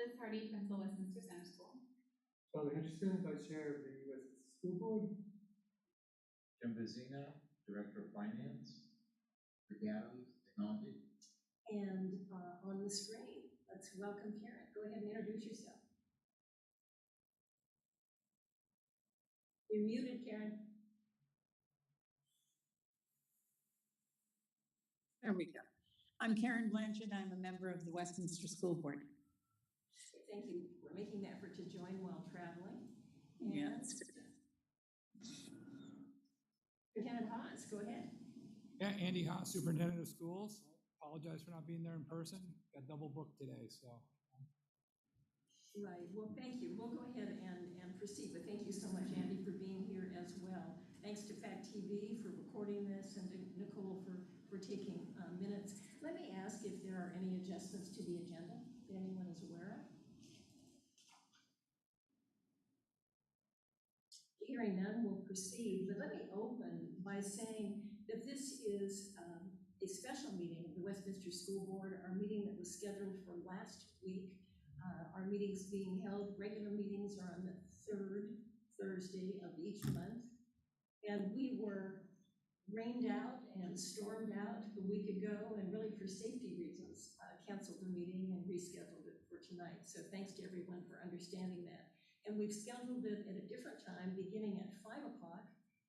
Liz Hardy, Principal, Westminster Center School. Charlie Hutchison, Vice Chair of the Westminster School Board. Jim Vizina, Director of Finance, Regattos, Technology. And on the screen, let's welcome Karen. Go ahead and introduce yourself. You're muted, Karen. There we go. I'm Karen Blanchard. I'm a member of the Westminster School Board. Thank you for making the effort to join while traveling. And Yeah. Lieutenant Haas, go ahead. Yeah, Andy Haas, Superintendent of Schools. Apologize for not being there in person. Got double booked today, so. Right, well, thank you. We'll go ahead and proceed, but thank you so much, Andy, for being here as well. Thanks to Fact TV for recording this and to Nicole for taking minutes. Let me ask if there are any adjustments to the agenda that anyone is aware of. Hearing none, we'll proceed, but let me open by saying that this is a special meeting of the Westminster School Board, our meeting that was scheduled for last week. Our meetings being held, regular meetings are on the third Thursday of each month. And we were rained out and stormed out a week ago, and really for safety reasons, canceled the meeting and rescheduled it for tonight. So thanks to everyone for understanding that. And we've scheduled it at a different time, beginning at 5 o'clock,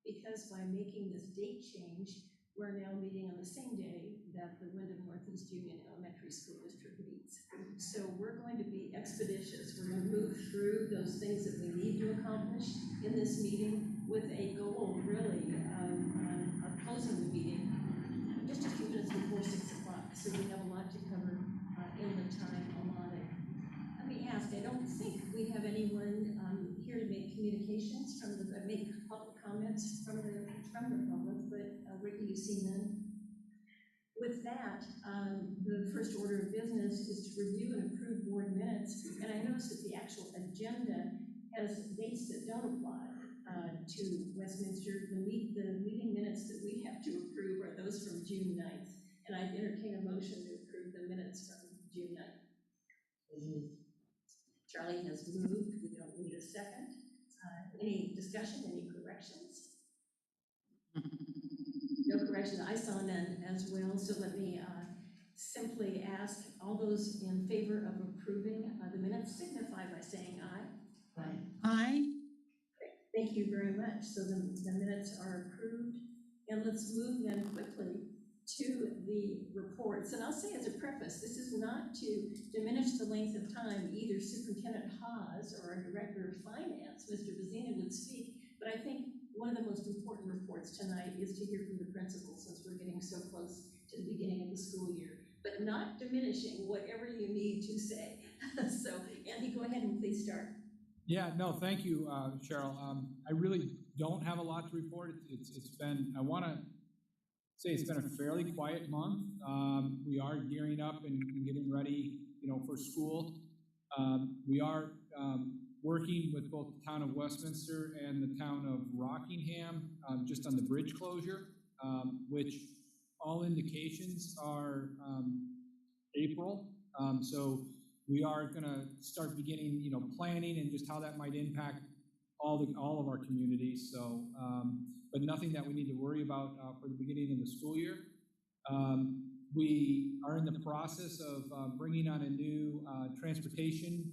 because by making this date change, we're now meeting on the same day that the Wyndham Northeast Union Elementary School District meets. So we're going to be expeditious. We're going to move through those things that we need to accomplish in this meeting with a goal, really, of closing the meeting just a few minutes before 6 o'clock. So we have a lot to cover in the time allotted. Let me ask, I don't think we have anyone here to make communications from the, make public comments from the public, but Ricky, you see none. With that, the first order of business is to review and approve board minutes, and I noticed that the actual agenda has dates that don't apply to Westminster. The meeting minutes that we have to approve are those from June 9th, and I'd entertain a motion to approve the minutes from June 9th. Charlie has moved. We don't need a second. Any discussion, any corrections? No corrections. I saw none as well, so let me simply ask all those in favor of approving the minutes signify by saying aye. Aye. Aye. Thank you very much. So the minutes are approved. And let's move then quickly to the reports. And I'll say as a preface, this is not to diminish the length of time either Superintendent Haas or our Director of Finance, Mr. Vizina, would speak, but I think one of the most important reports tonight is to hear from the principal, since we're getting so close to the beginning of the school year, but not diminishing whatever you need to say. So Andy, go ahead and please start. Yeah, no, thank you, Cheryl. I really don't have a lot to report. It's been, I want to say it's been a fairly quiet month. We are gearing up and getting ready, for school. We are working with both the town of Westminster and the town of Rockingham, just on the bridge closure, which all indications are April. So we are going to start beginning, planning and just how that might impact all of our communities. So, but nothing that we need to worry about for the beginning of the school year. We are in the process of bringing on a new transportation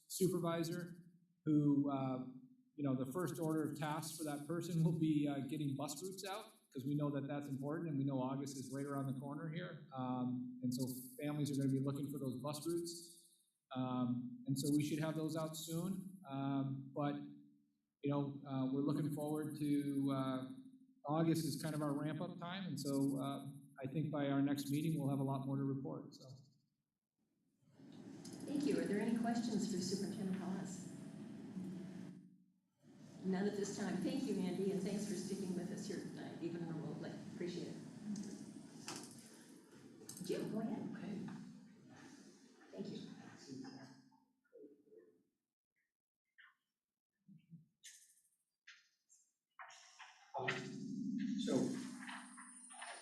supervisor who, the first order of tasks for that person will be getting bus routes out, because we know that that's important, and we know August is right around the corner here. And so families are going to be looking for those bus routes. And so we should have those out soon. But we're looking forward to August is kind of our ramp-up time, and so I think by our next meeting we'll have a lot more to report. So. Thank you. Are there any questions for Superintendent Haas? None at this time. Thank you, Andy, and thanks for sticking with us here tonight, even remotely. Appreciate it. Jim, go ahead. Okay. Thank you. So,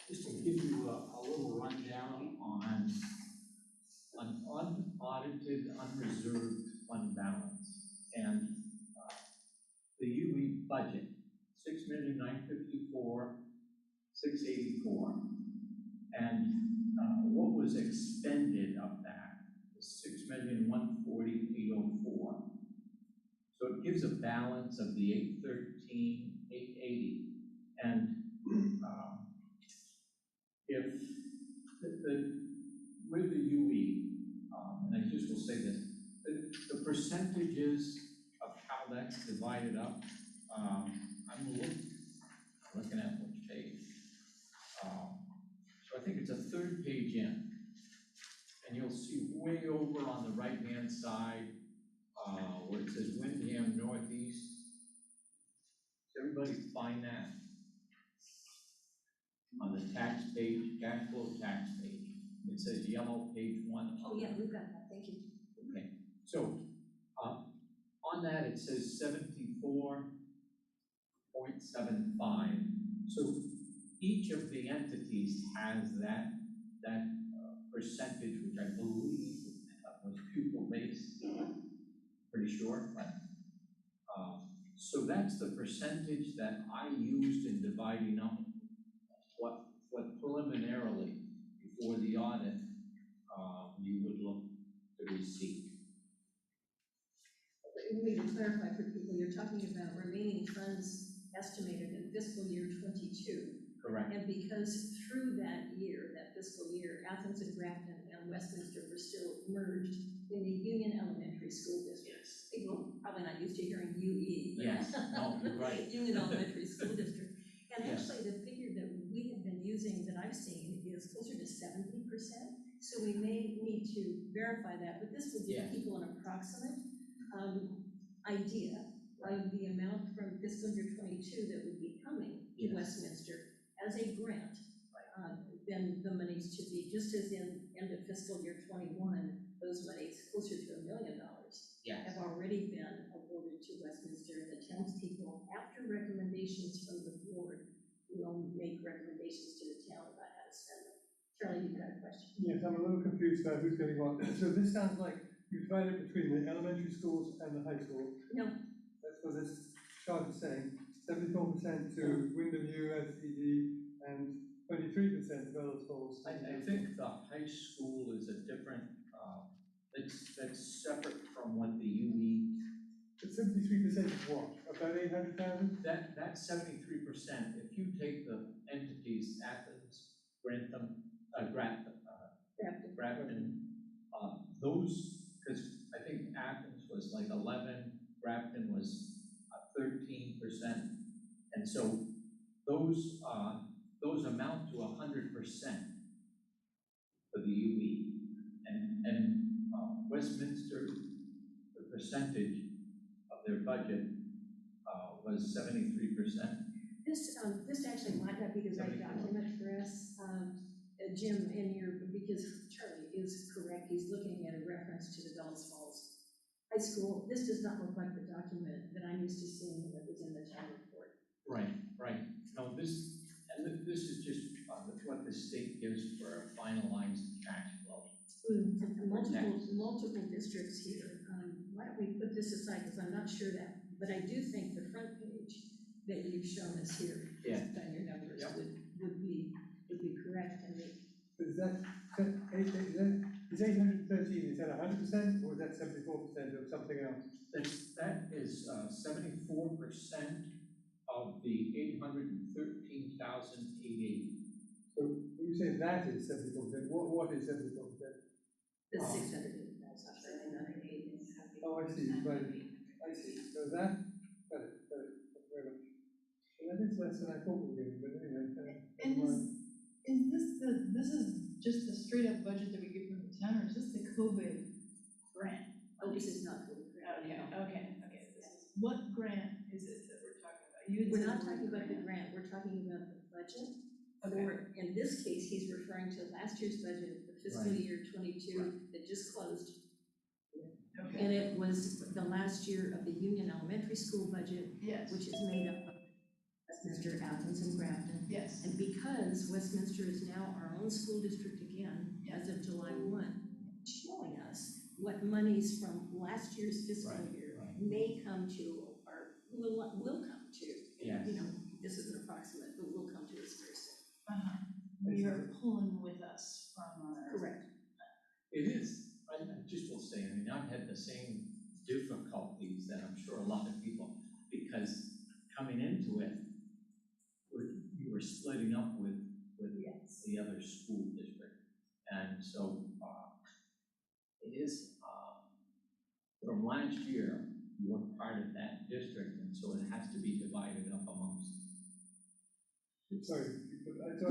just to give you a little rundown on unaudited, unrestricted fund balance. And the UE budget, 6,954,684. And what was expended of that was 6,140,804. So it gives a balance of the 813,880. And if with the UE, and I just will say this, the percentages of how that's divided up, I'm looking at which page. So I think it's a third page in, and you'll see way over on the right-hand side, where it says Windham Northeast. Does everybody find that? On the tax page, cash flow tax page. It says yellow, page 1. Oh, yeah, we've got that, thank you. Okay, so, on that, it says 74.75. So each of the entities has that percentage, which I believe was pupil-based, pretty sure, but, so that's the percentage that I used in dividing up what preliminarily, before the audit, you would look to receive. We need to clarify for people, you're talking about remaining funds estimated in fiscal year 22. Correct. And because through that year, that fiscal year, Athens and Grafton and Westminster were still merged in the Union Elementary School District. Yes. People are probably not used to hearing UE. Yes, no, you're right. Union Elementary School District. And Yes. actually, the figure that we have been using, that I've seen, is closer to 70%. So we may need to verify that, but this will give Yes. people an approximate idea of the amount from fiscal year 22 that would be coming to Yes. Westminster as a grant. Then the monies to be, just as in end of fiscal year 21, those monies closer to $1 million Yes. have already been awarded to Westminster, and the townspeople, after recommendations from the board, will make recommendations to the town about how to spend them. Charlie, you've got a question? Yes, I'm a little confused about who's getting what. So this sounds like you divide it between the elementary schools and the high school. No. That's what this chart is saying. 74% to Wyndham U, SED, and 23% to Bellows Falls. I think the high school is a different, that's separate from what the UE, But 73% of what? About 800,000? that's 73%. If you take the entities, Athens, Grafton, those, because I think Athens was like 11, Grafton was 13%. And so those amount to 100% for the UE. And Westminster, the percentage of their budget was 73%. This actually might not be the right document for us, Jim, because Charlie is correct, he's looking at a reference to the Bellows Falls High School. This does not look like the document that I'm used to seeing that was in the town report. Right. No, this is just what the state gives for a finalized cash flow. Multiple districts here. Why don't we put this aside, because I'm not sure that, but I do think the front page that you've shown us here, Yeah. based on your numbers, Yep. would be correct, and But is 813, is that 100% or is that 74% of something else? That is 74% of the 813,880. So when you say that is 74%, what is 74%? the 600,000. Oh, I see, right. I see. So that, got it, thank you very much. Well, that is less than I thought we were getting, but anyway. And this is just the straight up budget that we get from the town, or is this the COVID grant? Oh, this is not the grant. Okay. What grant is it that we're talking about? We're not talking about the grant, we're talking about the budget. Okay. Or, in this case, he's referring to last year's budget, the fiscal Right. year 22 that just closed. Okay. And it was the last year of the Union Elementary School budget, Yes. which is made up of Westminster, Athens, and Grafton. Yes. And because Westminster is now our own school district again, as of July 1, showing us what monies from last year's fiscal Right, year right. may come to, or will come to. Yes. You know, this is an approximate, but will come to us very soon. We are pulling with us from our. Correct. It is, I just will say, I mean, I've had the same difficulties that I'm sure a lot of people, because coming into it, you were splitting up with Yes. the other school district. And so, it is, from last year, you were part of that district, and so it has to be divided up amongst. Sorry, I do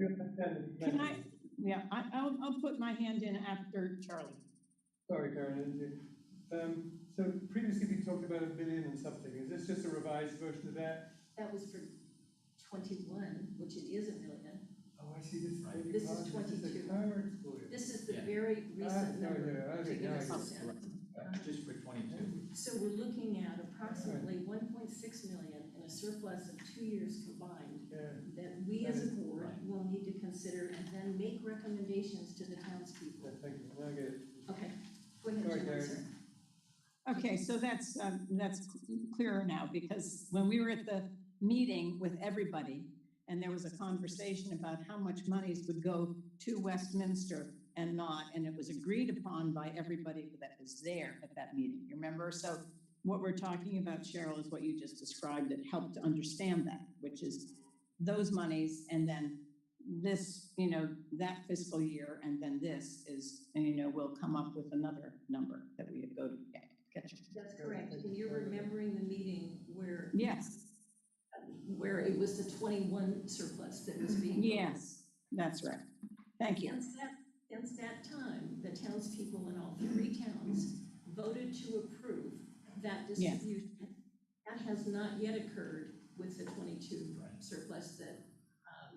understand. Can I, yeah, I'll put my hand in after Charlie. Sorry, Karen. So previously we talked about $1 million and something. Is this just a revised version of that? That was for 21, which it is $1 million. Oh, I see this. Right. maybe This is part of 22. the current school year. This is the Yeah. very recent sorry, number yeah, to okay, give now us I a see. sense. Just for 22. So we're looking at approximately 1.6 million in a surplus of 2 years combined Yeah. that we as a board Right. will need to consider and then make recommendations to the townspeople. Yeah, thank you. Now I get it. Okay, go ahead, Sorry, Jim, Karen. sir. Okay, so that's clearer now, because when we were at the meeting with everybody, and there was a conversation about how much monies would go to Westminster and not, and it was agreed upon by everybody that was there at that meeting, you remember? So what we're talking about, Cheryl, is what you just described, that helped to understand that, which is those monies, and then this, that fiscal year, and then this is, we'll come up with another number that we go to get you. That's correct, and you're remembering the meeting where Yes, it was the 21 surplus that was being. yes, that's right. Thank you. Since that time, the townspeople in all 3 towns voted to approve that Yes. distribution. That has not yet occurred with the 22 Right. surplus that,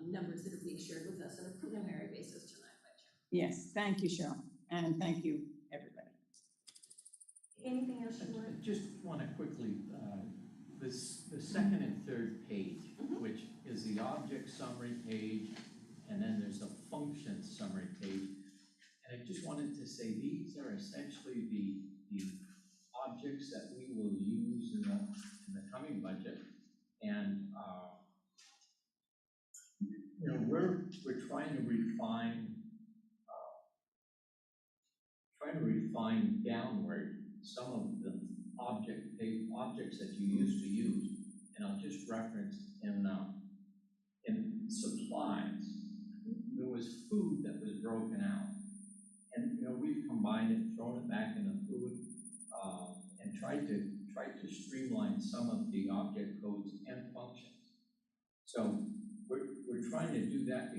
numbers that are being shared with us on a preliminary basis tonight by Jim. Yes, thank you, Cheryl, and thank you, everybody. Anything else you I want? just want to quickly, the second and third page, Mhm. which is the object summary page, and then there's a function summary page. And I just wanted to say, these are essentially the objects that we will use in the coming budget. And, we're trying to refine downward some of the objects that you used to use. And I'll just reference in supplies, there was food that was broken out. And, we've combined it, thrown it back into food, and tried to streamline some of the object codes and functions. So we're trying to do that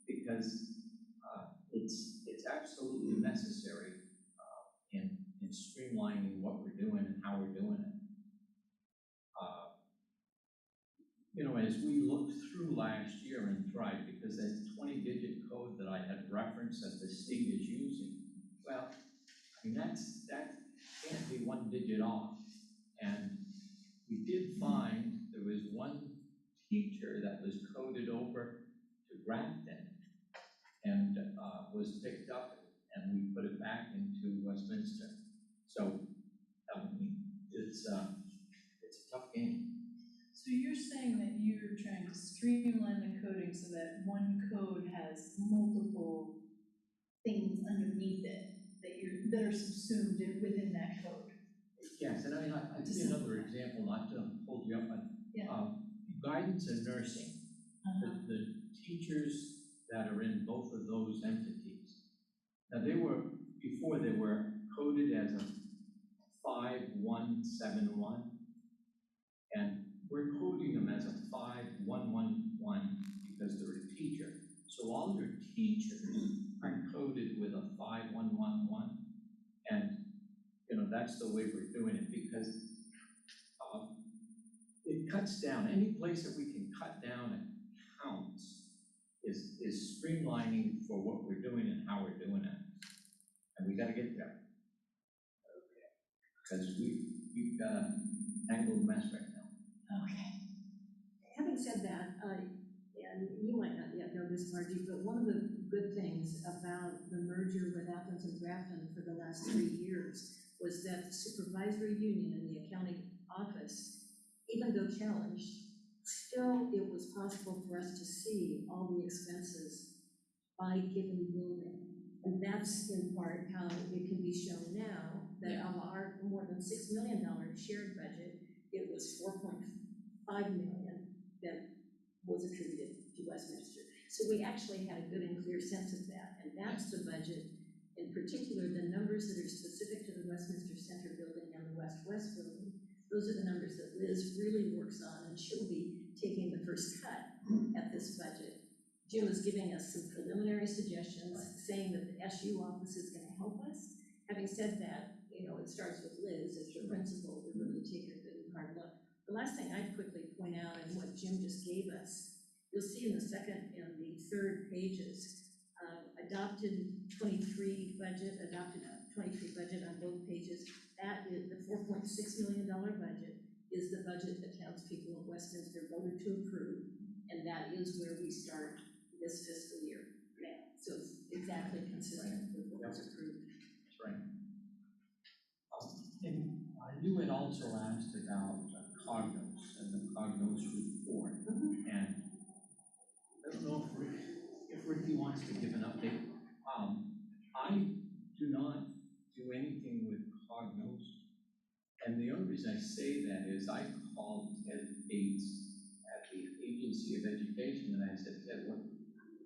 because it's absolutely necessary in streamlining what we're doing and how we're doing it. As we looked through last year and tried, because that 20-digit code that I had referenced that the state is using, well, I mean, that can't be 1 digit off. And we did find there was one teacher that was coded over to Grafton and was picked up, and we put it back into Westminster. So it's a tough game. So you're saying that you're trying to streamline the coding so that one code has multiple things underneath it that are subsumed within that code? Yes, and I'll give you another example, not to hold you up, but Yeah. Guidance and nursing, the teachers that are in both of those entities. Now before they were coded as a 5171, and we're coding them as a 5111 because they're a teacher. So all your teachers are coded with a 5111, and that's the way we're doing it, because it cuts down. Any place that we can cut down accounts is streamlining for what we're doing and how we're doing it. And we got to get there. Because we've got a tangled mess right now. Okay. Having said that, and you might not yet know this, Margie, but one of the good things about the merger with Athens and Grafton for the last 3 years was that the supervisory union in the accounting office, even though challenged, still it was possible for us to see all the expenses by given building. And that's in part how it can be shown now that of our more than $6 million shared budget, it was 4.5 million that was attributed to Westminster. So we actually had a good and clear sense of that. And that's the budget, in particular, the numbers that are specific to the Westminster Center building and the West building. Those are the numbers that Liz really works on, and she'll be taking the first cut at this budget. Jim is giving us some preliminary suggestions, saying that the SU office is going to help us. Having said that, you know, it starts with Liz as the principal to really take a good and hard look. The last thing I'd quickly point out is what Jim just gave us. You'll see in the second and the third pages, adopted 23 budget on both pages. That is the $4.6 million budget is the budget the townspeople of Westminster voted to approve, and that is where we start this fiscal year now. So it's exactly consistent with what was approved. That's right. And you had also asked about Cognos and the Cognos report. And I don't know if Ricky wants to give an update. I do not do anything with Cognos. And the only reason I say that is I called Ted Bates at the Agency of Education and I said, Ted, what,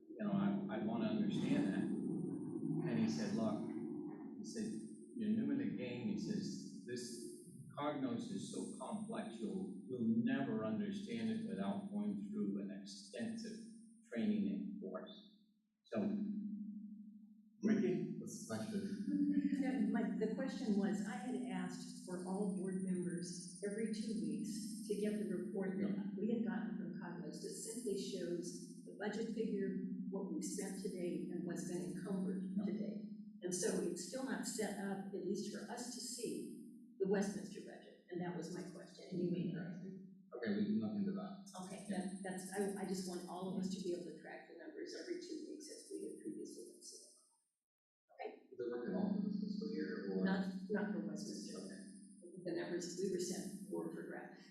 you know, I want to understand that. And he said, look, he said, you're new in the game. He says, this Cognos is so complex, you'll never understand it without going through an extensive training and course. So, Ricky, what's the question? The question was, I had asked for all board members every 2 weeks to get the report that we had gotten from Cognos that simply shows the budget figure, what we've spent to date, and what's been encumbered to date. And so it's still not set up, at least for us to see, the Westminster budget, and that was my question, and you may know. Okay, we can look into that. Okay, I just want all of us to be able to track the numbers every 2 weeks as we had previously been seeing. Is it working all for this fiscal year or? Not for Westminster. Okay. The numbers we were sent were for Grafton.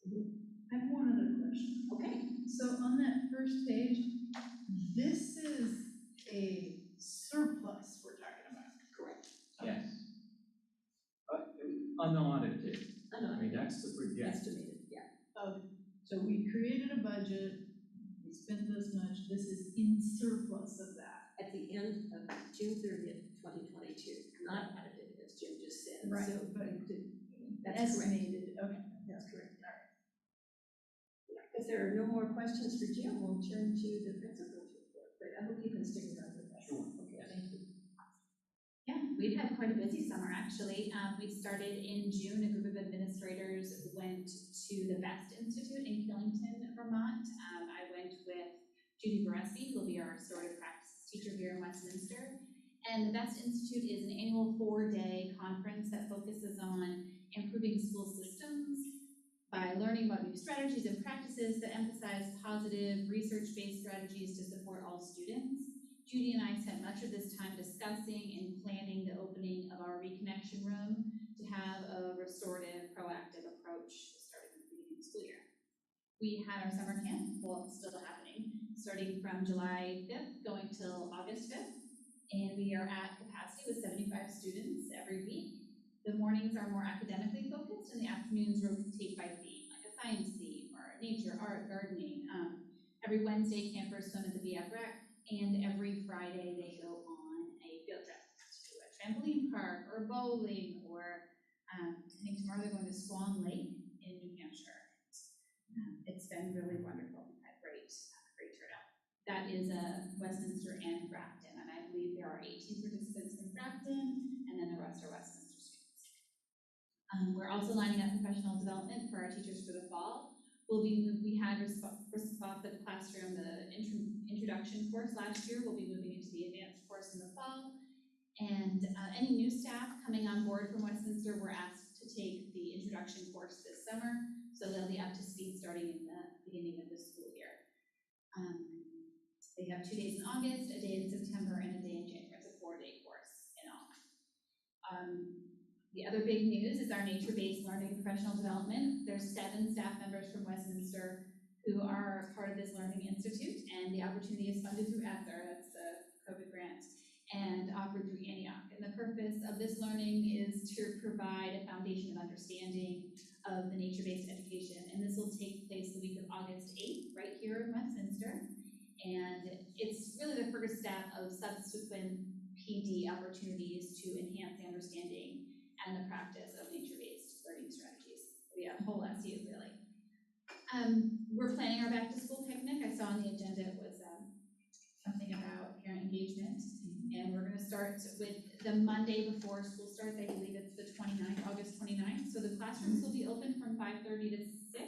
I have one other question. Okay. So on that first page, this is a surplus we're talking about. Correct. Yes. Unaudited. I mean, that's the projection. Estimated, yeah. Okay, so we created a budget, we spent this much, this is in surplus of that. At the end of June 30th, 2022, not audited, as Jim just said. Right, So, but that's correct. estimated, okay. That's correct. All right. If there are no more questions for Jim, we'll turn to the principal's report, but I hope you can stick around with us. Sure. Okay, thank you. Yeah, we've had quite a busy summer, actually. We started in June. A group of administrators went to the Best Institute in Killington, Vermont. I went with Judy Boresky, who will be our restorative practices teacher here in Westminster. And the Best Institute is an annual 4-day conference that focuses on improving school systems by learning about new strategies and practices that emphasize positive, research-based strategies to support all students. Judy and I spent much of this time discussing and planning the opening of our reconnection room to have a restorative, proactive approach starting at the beginning of the school year. We had our summer camp, well, it's still happening, starting from July 5th, going till August 5th. And we are at capacity with 75 students every week. The mornings are more academically focused, and the afternoons rotate by theme, like a science theme or nature, art, gardening. Every Wednesday, campers swim at the BF Rec, and every Friday they go on a field trip to a trampoline park or bowling, or I think tomorrow they're going to Swan Lake in New Hampshire. It's been really wonderful. We've had great turnout. That is Westminster and Grafton, and I believe there are 18 participants from Grafton, and then the rest are Westminster students. We're also lining up professional development for our teachers for the fall. We had responsive classroom, the introduction course last year. We'll be moving into the advanced course in the fall. And any new staff coming on board from Westminster were asked to take the introduction course this summer, so they'll be up to speed starting in the beginning of the school year. They have 2 days in August, a day in September, and a day in January. It's a 4-day course in all. The other big news is our nature-based learning professional development. There's 7 staff members from Westminster who are part of this Learning Institute, and the opportunity is funded through ESSER, that's the COVID grant, and offered through Antioch. And the purpose of this learning is to provide a foundation of understanding of the nature-based education, and this will take place the week of August 8th, right here in Westminster. And it's really the first step of subsequent PD opportunities to enhance the understanding and the practice of nature-based learning strategies. We have a whole SU, really. We're planning our back-to-school picnic. I saw on the agenda it was something about parent engagement, and we're going to start with the Monday before school starts. I believe it's the 29th, August 29th. So the classrooms will be open from 5:30 to 6,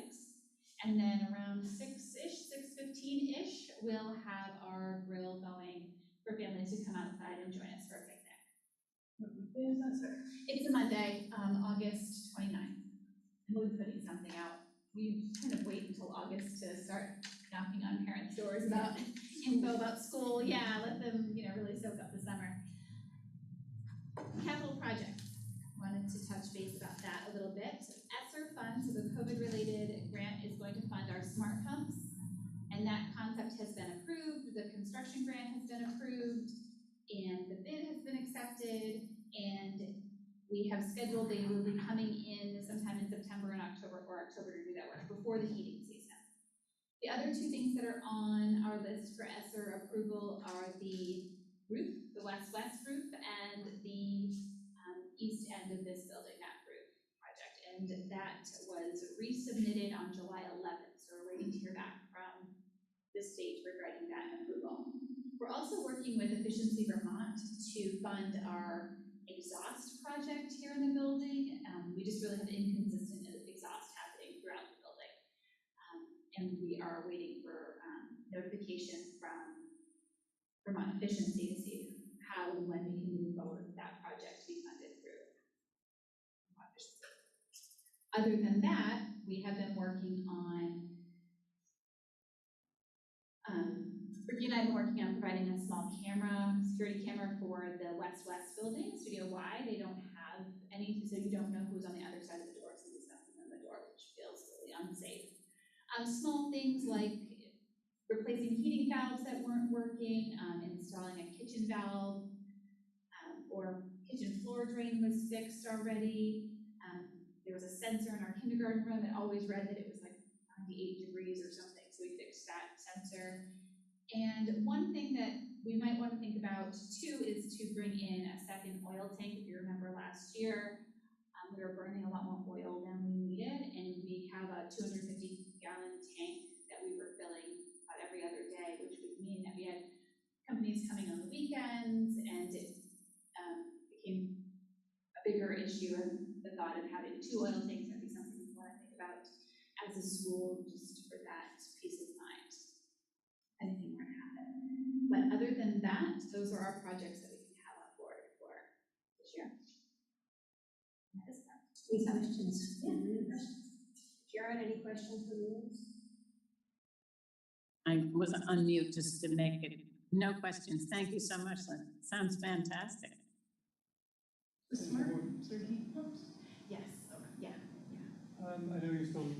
and then around 6-ish, 6:15-ish, we'll have our grill going for families to come outside and join us for a picnic. It's a Monday, August 29th. We'll be putting something out. We kind of wait until August to start knocking on parents' doors about info about school. Yeah, let them, really soak up the summer. Capital projects. Wanted to touch base about that a little bit. ESSER funds, so the COVID-related grant is going to fund our smart pumps, and that concept has been approved. The construction grant has been approved, and the bid has been accepted, and we have scheduled, they will be coming in sometime in September and October to do that work before the heating season. The other 2 things that are on our list for ESSER approval are the roof, the west-west roof, and the east end of this building, that roof project. And that was resubmitted on July 11th, so we're waiting to hear back from the state regarding that approval. We're also working with Efficiency Vermont to fund our exhaust project here in the building. We just really have inconsistent exhaust happening throughout the building. And we are waiting for notification from Vermont Efficiency to see how and when we can move forward with that project to be funded through Vermont Efficiency. Other than that, we have been working on Ricky and I have been working on providing a small security camera for the West-West building, Studio Y. They don't have any, so you don't know who's on the other side of the door, so there's nothing on the door, which feels really unsafe. Small things like replacing heating valves that weren't working, installing a kitchen valve, or kitchen floor drain was fixed already. There was a sensor in our kindergarten room that always read that it was like 98 degrees or something, so we fixed that sensor. And one thing that we might want to think about too is to bring in a second oil tank. If you remember last year, we were burning a lot more oil than we needed, and we have a 250-gallon tank that we were filling about every other day, which would mean that we had companies coming on the weekends, and it became a bigger issue. And the thought of having 2 oil tanks might be something we want to think about as a school, just for that peace of mind. Anything might happen. But other than that, those are our projects that we can have on board for this year. Any questions? Yeah. Sharon, any questions for me? I was on mute just to make it, no questions. Thank you so much, Lynn. Sounds fantastic. Smart pumps or heat pumps? Yes, yeah. I know you're still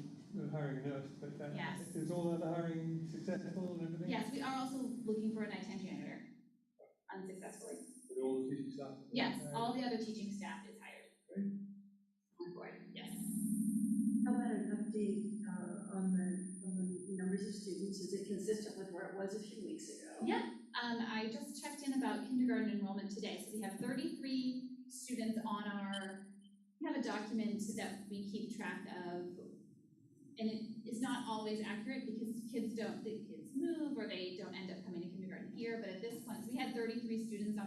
hiring a nurse, but Yes. is all other hiring successful and everything? Yes, we are also looking for a nighttime janitor, unsuccessfully. With all the teaching staff? Yes, all the other teaching staff is hired. Great. On board, yes. How about an update on the numbers of students? Is it consistent with where it was a few weeks ago? Yeah, I just checked in about kindergarten enrollment today. So we have 33 students on we have a document that we keep track of, and it is not always accurate because kids move or they don't end up coming to kindergarten here. But at this point, so we had 33 students on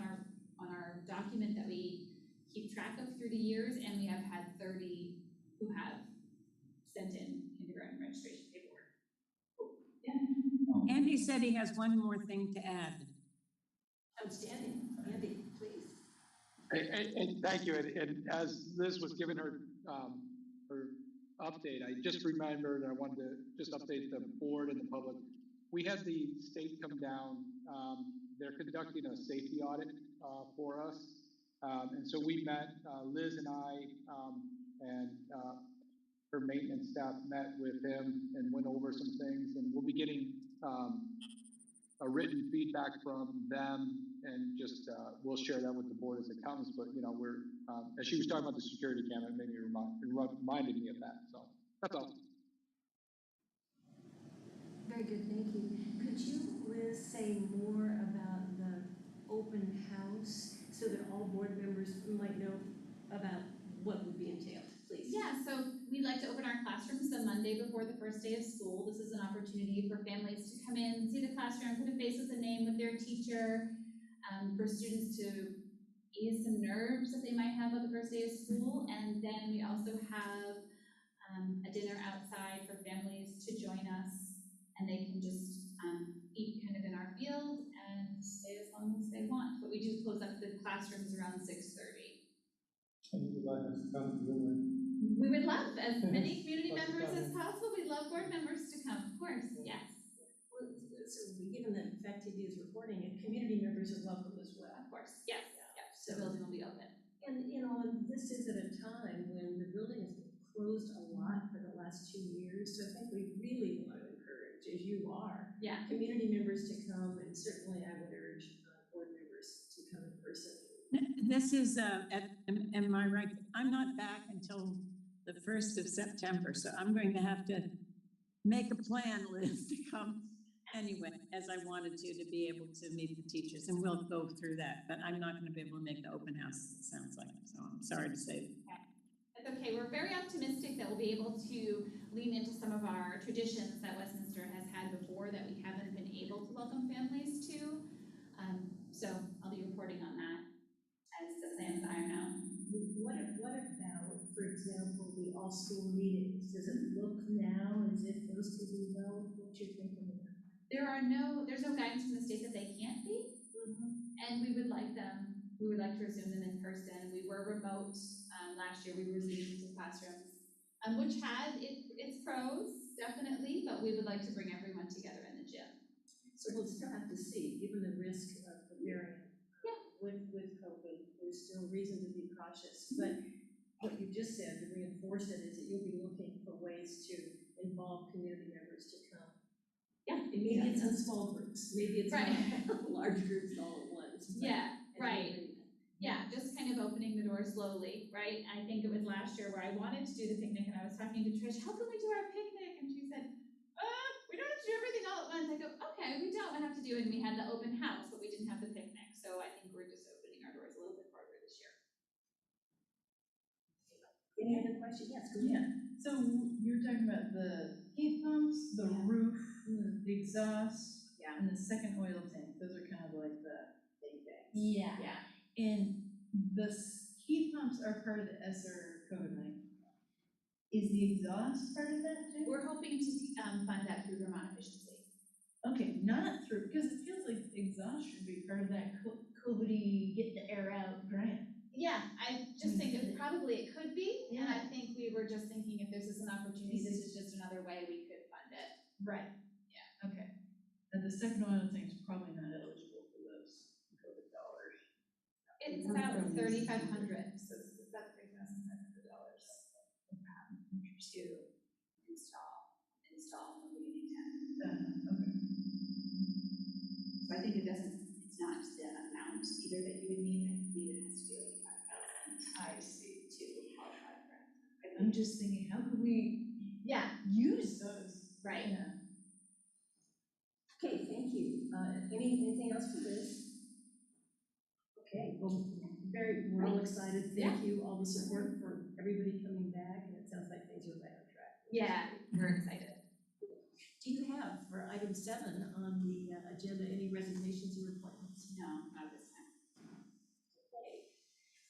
our document that we keep track of through the years, and we have had 30 who have sent in kindergarten registration paperwork. Yeah. Andy said he has one more thing to add. Outstanding. Andy, please. And thank you. And as Liz was giving her her update, I just remembered I wanted to just update the board and the public we had the state come down. They're conducting a safety audit for us. And so we met, Liz and I, and her maintenance staff met with him and went over some things, and we'll be getting a written feedback from them, and just we'll share that with the board as it comes. But you know, we're as she was talking about the security camera, it made me reminded me of that. So that's all. Very good, thank you. Could you, Liz, say more about the open house so that all board members might know about what would be entailed, please? Yeah, so we like to open our classrooms the Monday before the first day of school. This is an opportunity for families to come in, see the classroom, put a face with a name with their teacher, for students to ease some nerves that they might have on the first day of school. And then we also have a dinner outside for families to join us, and they can just eat kind of in our field and stay as long as they want. But we do close up the classrooms around 6:30. And you would like us to come to dinner? We would love as many community members as possible. We'd love board members to come, of course, yes. Well, so given that Fact TV is recording it, community members are welcome as well. Of course, yes, yes, the building will be open. And, you know, this is at a time when the building has been closed a lot for the last 2 years, so I think we really want to encourage, as you are, Yeah. community members to come, and certainly I would urge board members to come in person. This is, am I right? I'm not back until the 1st of September, so I'm going to have to make a plan, Liz, to come anyway, as I wanted to be able to meet the teachers, and we'll go through that, but I'm not gonna be able to make the open house, it sounds like, so I'm sorry to say. That's okay, we're very optimistic that we'll be able to lean into some of our traditions that Westminster has had before that we haven't been able to welcome families to. So I'll be reporting on that as the plans iron out. What about, for example, the all-school meetings? Does it look now as if those could be held? What you thinking of that? There's no guidance from the state that they can't be, and we would like to resume them in person. We were remote last year. We resumed the classrooms, which had its pros, definitely, but we would like to bring everyone together in the gym. So we'll still have to see, given the risk of the variant with COVID, there's still reason to be cautious. But what you just said, to reinforce it, is that you'll be looking for ways to involve community members to come. Yeah. And maybe it's in small groups, maybe it's not large groups all at once. Yeah, right. Yeah, just kind of opening the door slowly, right? I think it was last year where I wanted to do the picnic, and I was talking to Trish, how can we do our picnic? And she said, we don't have to do everything all at once. I go, okay, we don't have to do it. And we had the open house, but we didn't have the picnic. So I think we're just opening our doors a little bit farther this year. Any other questions? Yes, go ahead. Yeah, so you're talking about the heat pumps, the roof, the exhaust, and the second oil tank. Those are kind of like the big things. Yeah. And the heat pumps are part of the ESSER COVID money. Is the exhaust part of that too? We're hoping to fund that through Vermont Efficiency. Okay, not through, because it feels like exhaust should be part of that COVID-y get the air out grant. Yeah, I just think it could be, and I think we were just thinking if this is an opportunity, this is just another way we could fund it. Right. Yeah. Okay. And the second oil tank's probably not eligible for those COVID dollars. It's about $3,500, so it's about $3,500 to install from beginning to end. Okay. So I think it's not the amount either that you would need. I believe it has to be like 5,000. I see. To qualify for it. I'm just thinking, how could we use those? Right. Yeah. Okay, thank you. Anything else for this? Okay, well, we're all excited. Thank you, all the support for everybody coming back, and it sounds like things are right on track. Yeah, we're excited. Do you have, for item 7 on the agenda, any resignations or appointments? No, not this time. Okay.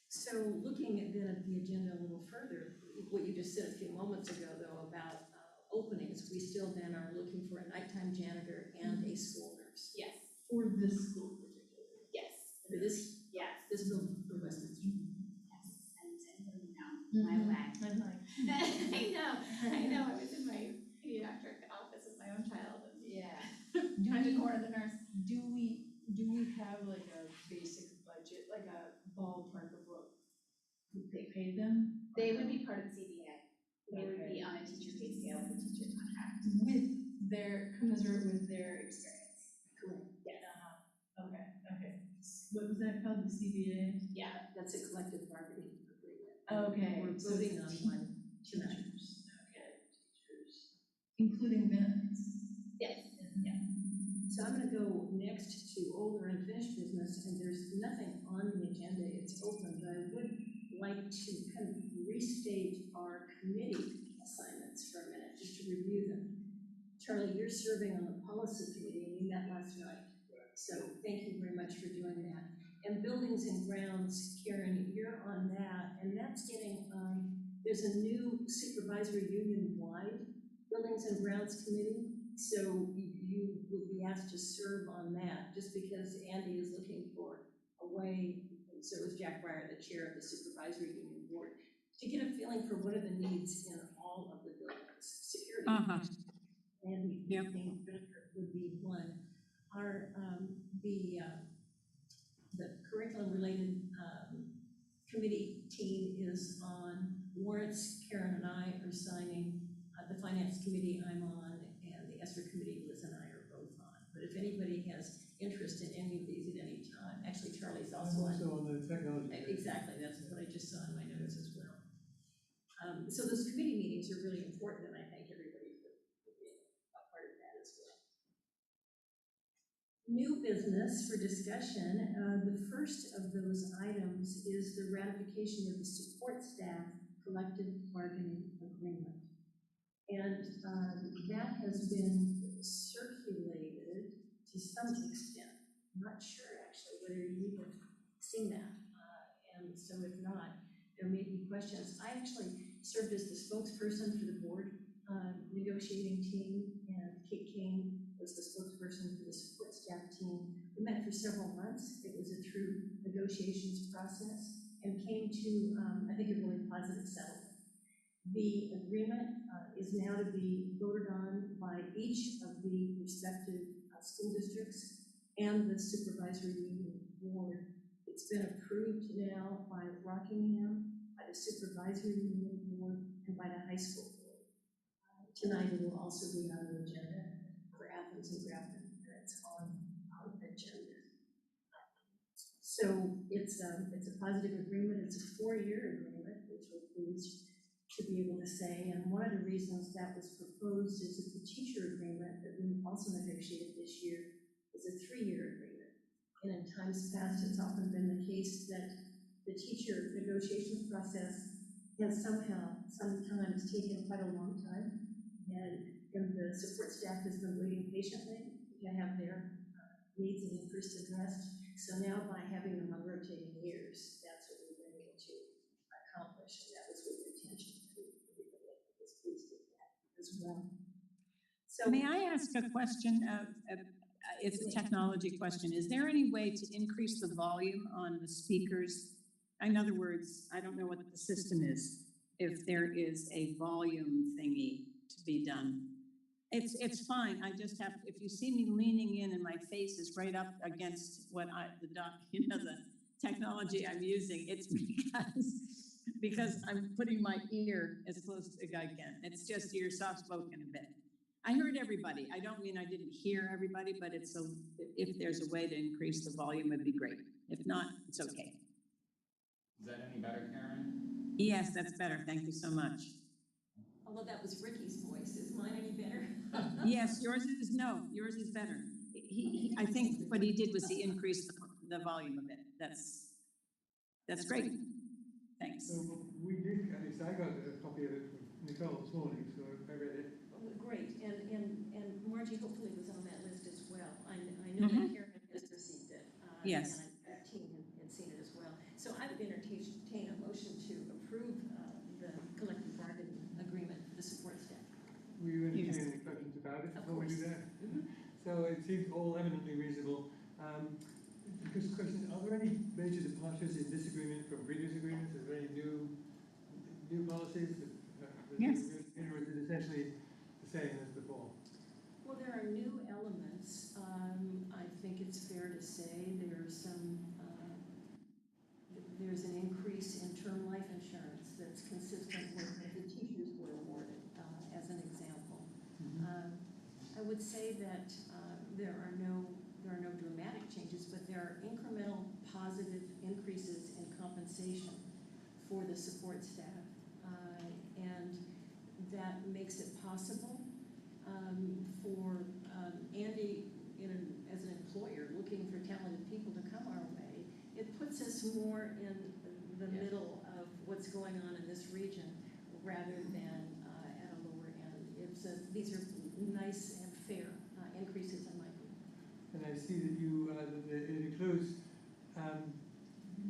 So looking at the agenda a little further, what you just said a few moments ago, though, about openings, we still then are looking for a nighttime janitor and a school nurse. Yes. For this school particularly. Yes. For this building for Westminster. Yes. And my way. I know. I was in my pediatric office with my own child. And paid them? They would be part of CBA. They would be on a teacher pay scale with a teacher contract. With their, commensurate with their experience? Correct. Yes. Okay, okay. What was that called, the CBA? Yeah. That's a collective bargaining agreement. Okay, We're so voting it's on te- one tonight. Teachers, okay, teachers. Including benefits? Yes. So I'm gonna go next to old or unfinished business, and there's nothing on the agenda, it's open, but I would like to kind of restate our committee assignments for a minute, just to review them. Charlie, you're serving on the policy committee, and you met last night, so thank you very much for doing that. And buildings and grounds, Karen, you're on that, and that's getting, there's a new supervisory union-wide buildings and grounds committee, so you would be asked to serve on that, just because Andy is looking for a way, and so is Jack Breyer, the chair of the supervisory union board, to get a feeling for what are the needs in all of the buildings. Security, Andy, Yep. would be one. Our, the curriculum-related committee team is on warrants. Karen and I are signing. The finance committee I'm on, and the ESER committee Liz and I are both on. But if anybody has interest in any of these at any time, actually Charlie's I'm also on. also on the technology. Exactly, that's what I just saw in my notes as well. So those committee meetings are really important, and I thank everybody for being a part of that as well. New business for discussion. The first of those items is the ratification of the support staff collective bargaining agreement. And that has been circulated to some extent. I'm not sure actually whether you have seen that. And so if not, there may be questions. I actually served as the spokesperson for the board negotiating team, and Kate Kane was the spokesperson for the support staff team. We met for several months. It was a true negotiations process and came to, I think, a really positive settlement. The agreement is now to be voted on by each of the respective school districts and the supervisory union board. It's been approved now by Rockingham, by the supervisory union board, and by the high school board. Tonight it will also be on the agenda for Athens and Grafton, and it's on our agenda. So it's a positive agreement. It's a 4-year agreement, which we're pleased to be able to say, and one of the reasons that was proposed is that the teacher agreement that we also negotiated this year is a 3-year agreement. And in times past, it's often been the case that the teacher negotiations process has sometimes taken quite a long time, and the support staff has been waiting patiently to have their needs and interests addressed. So now by having them on rotating years, that's what we've been able to accomplish, and that was with the intention. As well. So May I ask a question? It's a technology question. Is there any way to increase the volume on the speakers? In other words, I don't know what the system is, if there is a volume thingy to be done. It's fine. I just have, if you see me leaning in and my face is right up against what the technology I'm using, it's because I'm putting my ear as close as I can. It's just you're soft-spoken a bit. I heard everybody. I don't mean I didn't hear everybody, but if there's a way to increase the volume, it'd be great. If not, it's okay. Is that any better, Karen? Yes, that's better. Thank you so much. although that was Ricky's voice, is mine any better? Yes, yours is better. I think what he did was he increased the volume a bit. That's great. Thanks. So we did, at least I got a copy of it from Nicole this morning, so I read it. Great, and Margie hopefully was on that list as well. I know that Karen has received it. Yes. And our team had seen it as well. So I would entertain a motion to approve the collective bargaining agreement for the support staff. Were you entertaining any questions about it before we do that? So it seems all eminently reasonable. Just a question, are there any major departures in this agreement from previous agreements? Are there any new policies that Yes. or is it essentially the same as before? Well, there are new elements. I think it's fair to say there's an increase increase in term life insurance that's consistent with what the teachers were awarded, as an example. I would say that there are no dramatic changes, but there are incremental positive increases in compensation for the support staff, and that makes it possible for Andy, as an employer looking for talented people to come our way. It puts us more in the middle of what's going on in this region rather than at a lower end. These are nice and fair increases in my view. And I see that it includes,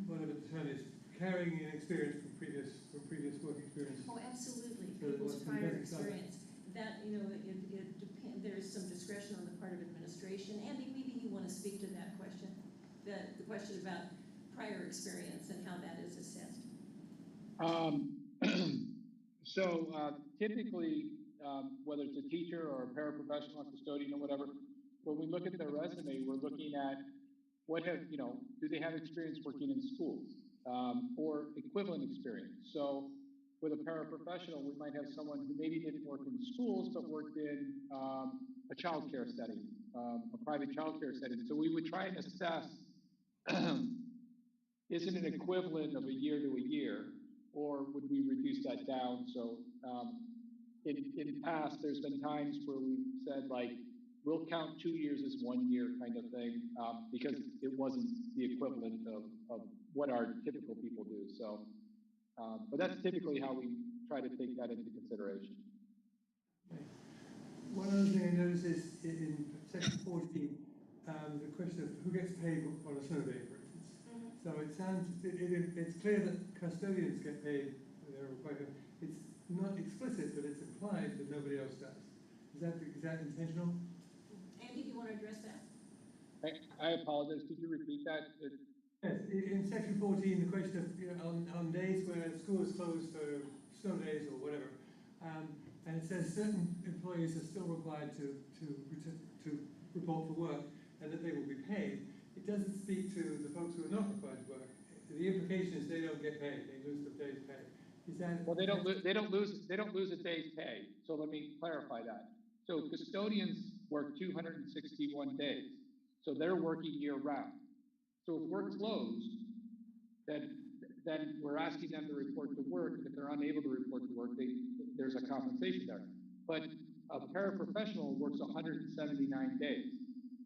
whatever the term is, carrying an experience from previous work experience. Oh, absolutely, So people's what's prior competitive side? experience. That, it depends, there's some discretion on the part of administration. Andy, maybe you want to speak to that question, the question about prior experience and how that is assessed. Typically, whether it's a teacher or a paraprofessional, a custodian or whatever, when we look at their resume, we're looking at do they have experience working in schools or equivalent experience? So with a paraprofessional, we might have someone who maybe didn't work in schools, but worked in a child care setting, a private child care setting. So we would try and assess, is it an equivalent of a year to a year, or would we reduce that down? So in the past, there's been times where we've said, like, we'll count 2 years as 1 year kind of thing, because it wasn't the equivalent of what our typical people do. So, but that's typically how we try to take that into consideration. Okay. One other thing I noticed is in section 14, the question of who gets paid on a snow day, for instance. So it's clear that custodians get paid. It's not explicit, but it's implied that nobody else does. Is that intentional? Andy, do you want to address that? I apologize. Could you repeat that? Yes, in section 14, the question of on days where school is closed for snow days or whatever, and it says certain employees are still required to report for work and that they will be paid. It doesn't speak to the folks who are not required to work. The implication is they don't get paid; they lose the day's pay. Is that well? They don't lose a day's pay. So let me clarify that. So custodians work 261 days, so they're working year round. So if we're closed, then we're asking them to report to work, and if they're unable to report to work, there's a compensation there. But a paraprofessional works 179 days.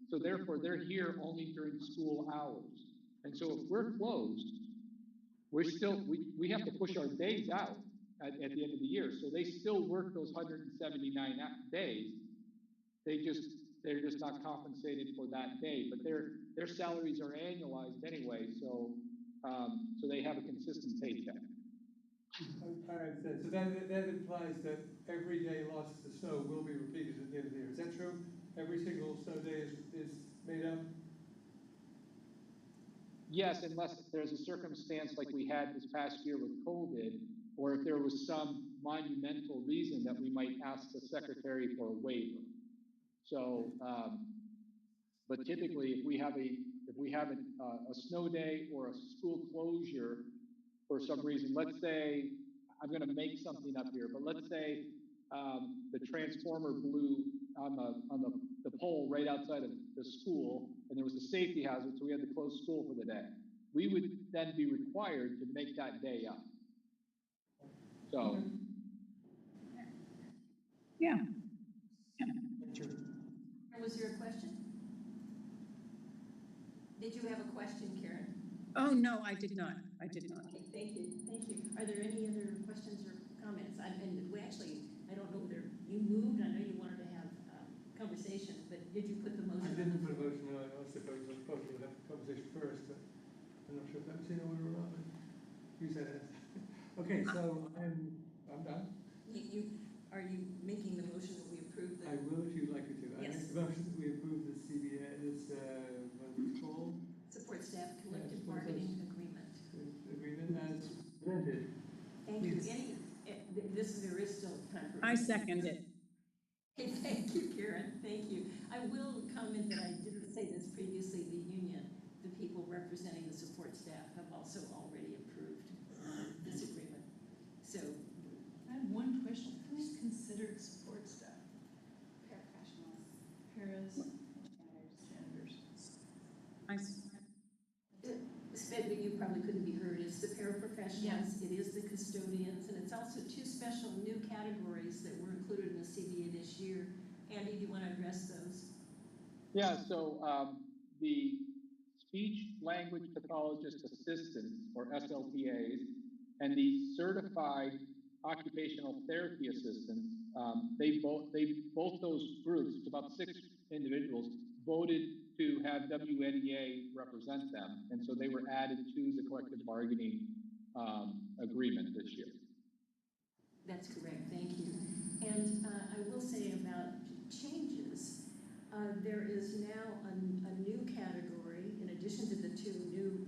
So therefore, they're here only during school hours. And so if we're closed, we have to push our days out at the end of the year. So they still work those 179 days. They're just not compensated for that day, but their salaries are annualized anyway, so they have a consistent paycheck. So that implies that every day lost to snow will be repeated at the end of the year. Is that true? Every single snow day is made up? Yes, unless there's a circumstance like we had this past year with COVID, or if there was some monumental reason that we might ask the secretary for a waiver. So, but typically, if we have a snow day or a school closure for some reason, let's say, I'm going to make something up here, but let's say the transformer blew on the pole right outside of the school, and there was a safety hazard, so we had to close school for the day. We would then be required to make that day up. So. Yeah. Was there a question? Did you have a question, Karen? Oh, no, I did not. Okay, thank you. Are there any other questions or comments? I don't know whether you moved. I know you wanted to have conversation, but did you put the motion? I didn't put a motion on. I asked if I was supposed to have the conversation first, but I'm not sure if that was in order or not. But you said it. Okay, so I'm done. Are you making the motion that we approve the? I will if you'd like me to. Yes. I make the motion that we approve the CBA, what is it called? Support staff collective bargaining agreement. Agreement as presented. Thank you. There is still time for. I second it. Okay, thank you, Karen. Thank you. I will comment that I didn't say this previously. The union, the people representing the support staff, have also already approved So, I have one question. Who's considered support staff? Paraprofessionals. Paras, janitors. but you probably couldn't be heard, it's the paraprofessionals, it is the custodians, and it's also two special new categories that were included in the CBA this year. Andy, do you want to address those? Yeah, so the speech language pathologist assistants, or SLPAs, and the certified occupational therapy assistants, both those groups, about 6 individuals, voted to have WNEA represent them, and so they were added to the collective bargaining agreement this year. That's correct, thank you. And I will say about changes, there is now a new category, in addition to the 2 new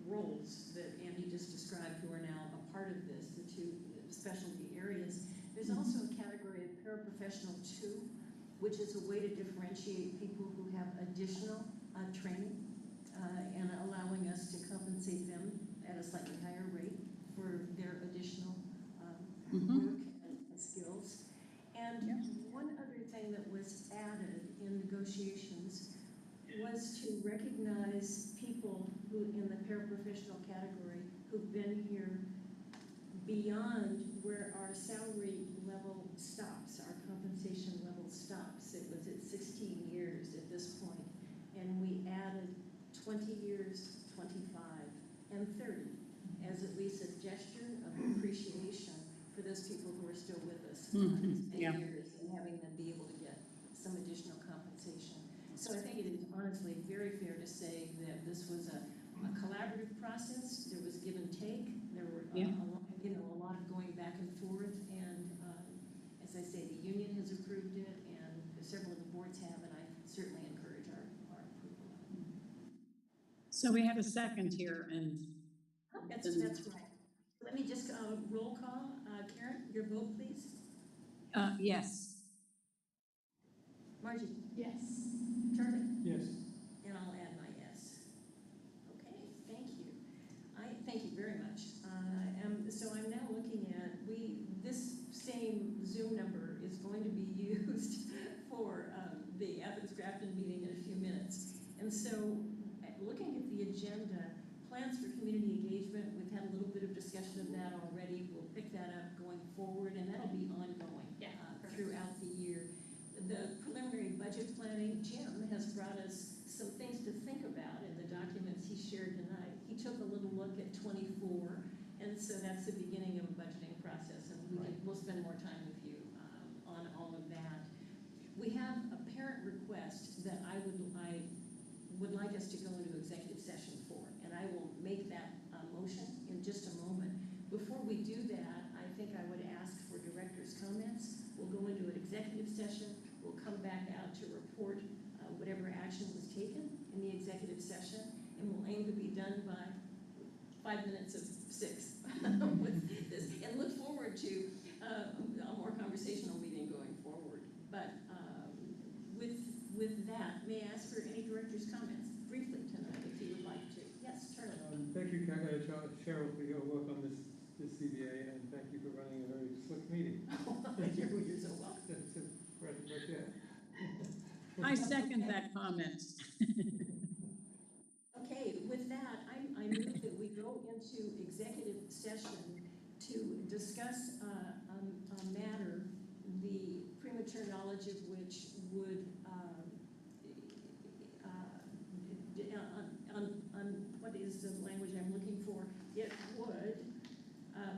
roles that Andy just described, who are now a part of this, the 2 specialty areas. There's also a category of paraprofessional 2, which is a way to differentiate people who have additional training and allowing us to compensate them at a slightly higher rate for their additional work and skills. And one other thing that was added in negotiations was to recognize people who, in the paraprofessional category, who've been here beyond where our salary level stops, our compensation level stops. It was at 16 years at this point, and we added 20 years, 25, and 30 as at least a gesture of appreciation for those people who are still with us these many years, and having them be able to get some additional compensation. So I think it is honestly very fair to say that this was a collaborative process. There was give and take. There were a lot of going back and forth, and as I say, the union has approved it, and several of the boards have, and I certainly encourage our approval of it. So we have a second here, and That's right. Let me just roll call. Karen, your vote, please. yes. Margie? Yes. Charlie? Yes. And I'll add my yes. Okay, thank you. Thank you very much. So I'm now looking at, this same Zoom number is going to be used for the Athens Grafton meeting in a few minutes. And so looking at the agenda, plans for community engagement, we've had a little bit of discussion of that already. We'll pick that up going forward, and that'll be ongoing throughout the year. The preliminary budget planning, Jim has brought us some things to think about in the documents he shared tonight. He took a little look at 24, and so that's the beginning of a budgeting process, and we'll spend more time with you on all of that. We have a parent request that I would like us to go into executive session for, and I will make that motion in just a moment. Before we do that, I think I would ask for director's comments. We'll go into an executive session. We'll come back out to report whatever action was taken in the executive session, and we'll aim to be done by 5 minutes of 6 with this, and look forward to a more conversational meeting going forward. But with that, may I ask for any director's comments briefly tonight, if you would like to? Yes, Charlie. Thank you, Cheryl, for your work on this CBA, and thank you for running a very slick meeting. You're so welcome. Right there. I second that comment. Okay, with that, I move that we go into executive session to discuss a matter, the premature knowledge of which would, what is the language I'm looking for? It would,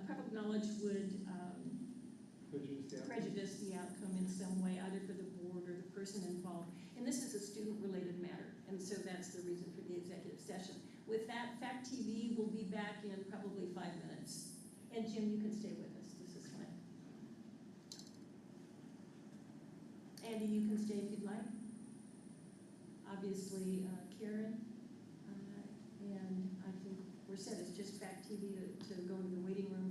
public knowledge would prejudice the outcome in some way, either for the board or the person involved. And this is a student-related matter, and so that's the reason for the executive session. With that, Fact TV will be back in probably 5 minutes. And Jim, you can stay with us. This is fine. Andy, you can stay if you'd like. Obviously, Karen, and I think we're set. It's just Fact TV to go into the waiting room.